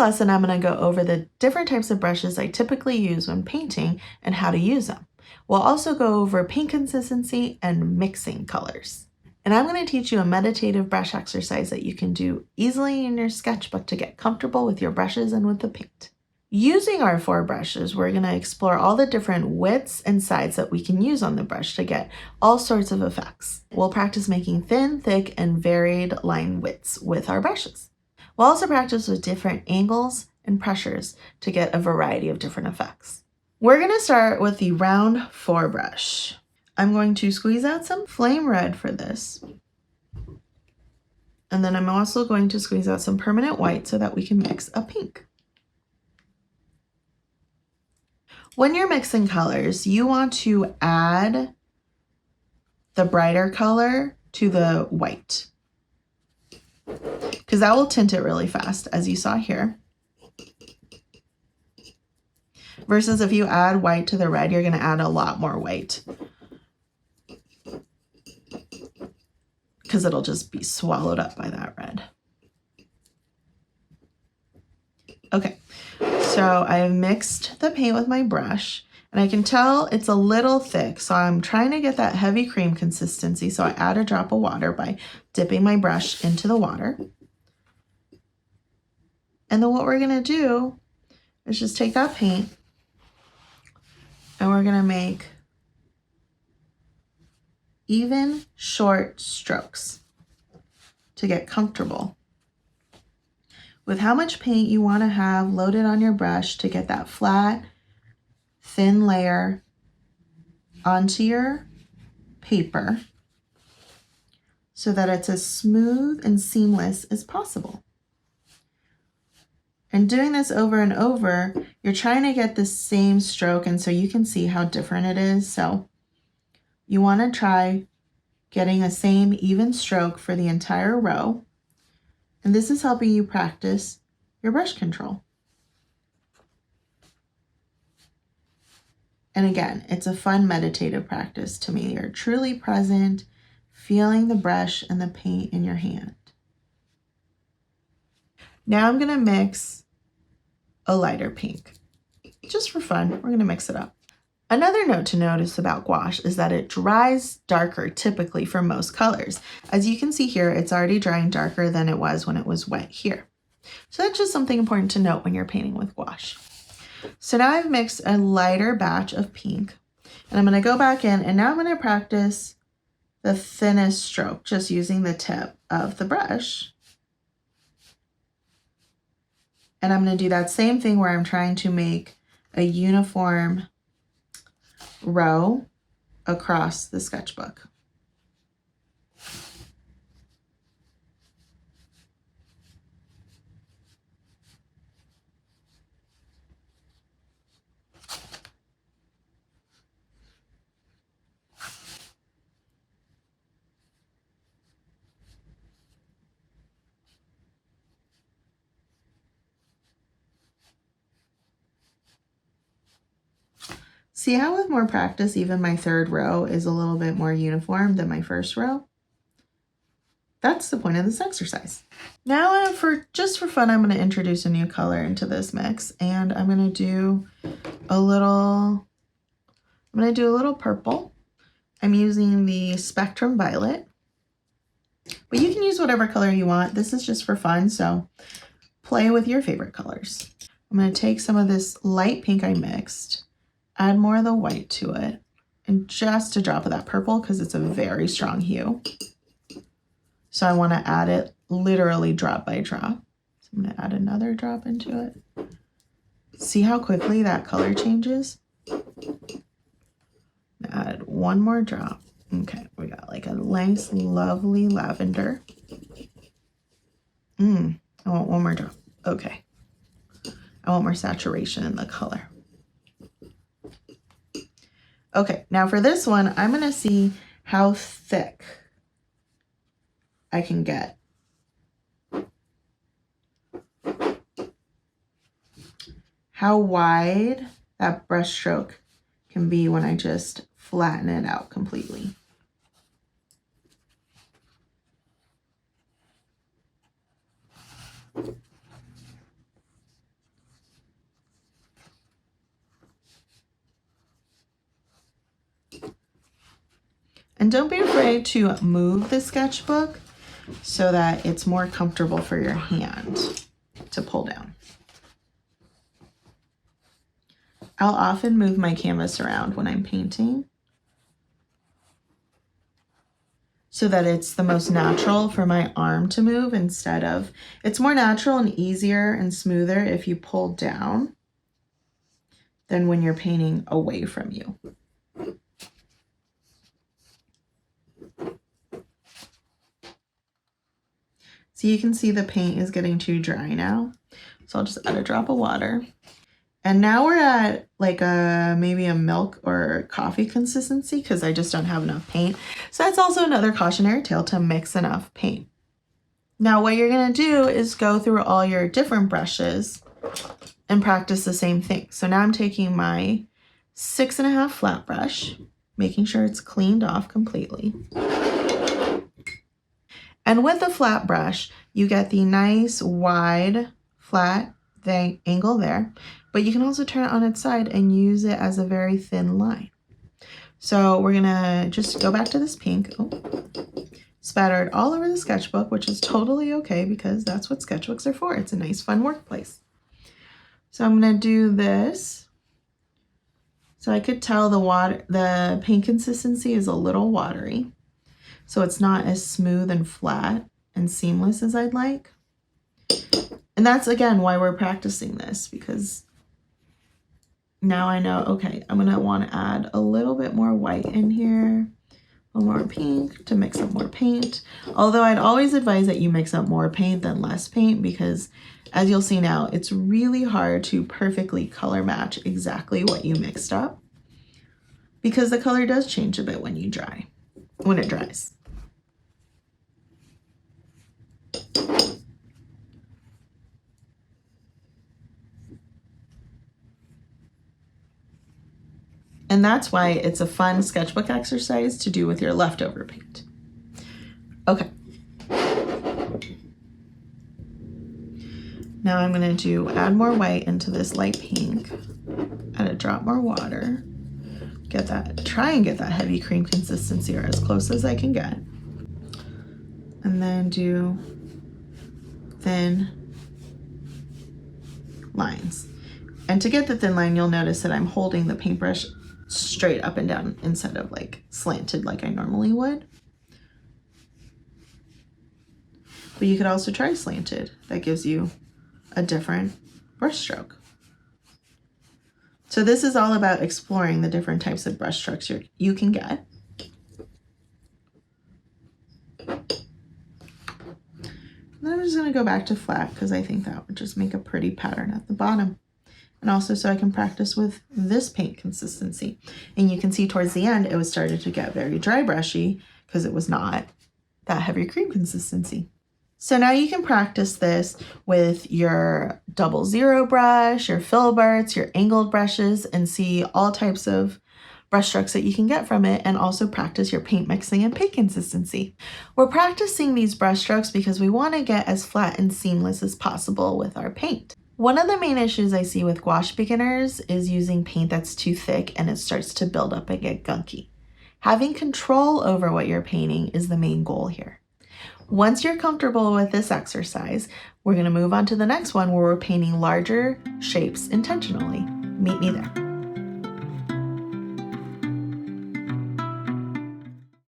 lesson, I'm going to go over the different types of brushes I typically use when painting and how to use them. We'll also go over paint consistency and mixing colors. And I'm going to teach you a meditative brush exercise that you can do easily in your sketchbook to get comfortable with your brushes and with the paint. Using our 4 brushes, we're going to explore all the different widths and sides that we can use on the brush to get all sorts of effects. We'll practice making thin, thick, and varied line widths with our brushes. We'll also practice with different angles and pressures to get a variety of different effects. We're going to start with the round 4 brush. I'm going to squeeze out some flame red for this. And then I'm also going to squeeze out some permanent white so that we can mix a pink. When you're mixing colors, you want to add the brighter color to the white, because that will tint it really fast, as you saw here. Versus if you add white to the red, you're going to add a lot more white, because it'll just be swallowed up by that red. Okay, so I've mixed the paint with my brush, and I can tell it's a little thick, so I'm trying to get that heavy cream consistency, so I add a drop of water by dipping my brush into the water. And then what we're going to do is just take that paint, and we're going to make even, short strokes to get comfortable with how much paint you want to have loaded on your brush to get that flat, thin layer onto your paper so that it's as smooth and seamless as possible. And doing this over and over, you're trying to get the same stroke, and so you can see how different it is. So you want to try getting the same even stroke for the entire row. And this is helping you practice your brush control. And again, it's a fun meditative practice to me. You're truly present, feeling the brush and the paint in your hand. Now I'm going to mix a lighter pink. Just for fun, we're going to mix it up. Another note to notice about gouache is that it dries darker typically for most colors. As you can see here, it's already drying darker than it was when it was wet here. So that's just something important to note when you're painting with gouache. So now I've mixed a lighter batch of pink, and I'm going to go back in, and now I'm going to practice the thinnest stroke, just using the tip of the brush. And I'm going to do that same thing where I'm trying to make a uniform row across the sketchbook. See how with more practice, even my 3rd row is a little bit more uniform than my 1st row? That's the point of this exercise. Now just for fun, I'm going to introduce a new color into this mix, and I'm going to do a little purple. I'm using the Spectrum Violet, but you can use whatever color you want. This is just for fun, so play with your favorite colors. I'm going to take some of this light pink I mixed, add more of the white to it, and just a drop of that purple because it's a very strong hue. So I want to add it literally drop by drop. So I'm going to add another drop into it. See how quickly that color changes? Add one more drop. Okay, we got like a nice, lovely lavender. I want one more drop. Okay. I want more saturation in the color. Okay, now for this one, I'm going to see how thick I can get. How wide that brush stroke can be when I just flatten it out completely. And don't be afraid to move the sketchbook so that it's more comfortable for your hand to pull down. I'll often move my canvas around when I'm painting so that it's the most natural for my arm to move instead of, it's more natural and easier and smoother if you pull down than when you're painting away from you. So you can see the paint is getting too dry now. So I'll just add a drop of water. And now we're at like maybe a milk or coffee consistency because I just don't have enough paint. So that's also another cautionary tale to mix enough paint. Now what you're gonna do is go through all your different brushes and practice the same thing. So now I'm taking my 6.5 flat brush, making sure it's cleaned off completely. And with the flat brush, you get the nice wide flat angle there, but you can also turn it on its side and use it as a very thin line. So we're gonna just go back to this pink, spatter it all over the sketchbook, which is totally okay because that's what sketchbooks are for. It's a nice fun workplace. So I'm gonna do this. So I could tell the paint consistency is a little watery. So it's not as smooth and flat and seamless as I'd like. And that's again why we're practicing this, because now I know, okay, I'm gonna want to add a little bit more white in here, a little more pink to mix up more paint. Although I'd always advise that you mix up more paint than less paint, because as you'll see now, it's really hard to perfectly color match exactly what you mixed up, because the color does change a bit when it dries. And that's why it's a fun sketchbook exercise to do with your leftover paint. Okay. Now I'm going to add more white into this light pink, add a drop more water, try and get that heavy cream consistency or as close as I can get. And then do thin lines. And to get the thin line, you'll notice that I'm holding the paintbrush straight up and down instead of like slanted like I normally would. But you could also try slanted. That gives you a different brush stroke. So this is all about exploring the different types of brush strokes you can get. And then I'm just going to go back to flat because I think that would just make a pretty pattern at the bottom. And also so I can practice with this paint consistency. And you can see towards the end, it was started to get very dry brushy because it was not that heavy cream consistency. So now you can practice this with your 00 brush, your filberts, your angled brushes, and see all types of brush strokes that you can get from it, and also practice your paint mixing and paint consistency. We're practicing these brush strokes because we want to get as flat and seamless as possible with our paint. One of the main issues I see with gouache beginners is using paint that's too thick and it starts to build up and get gunky. Having control over what you're painting is the main goal here. Once you're comfortable with this exercise, we're going to move on to the next one where we're painting larger shapes intentionally. Meet me there.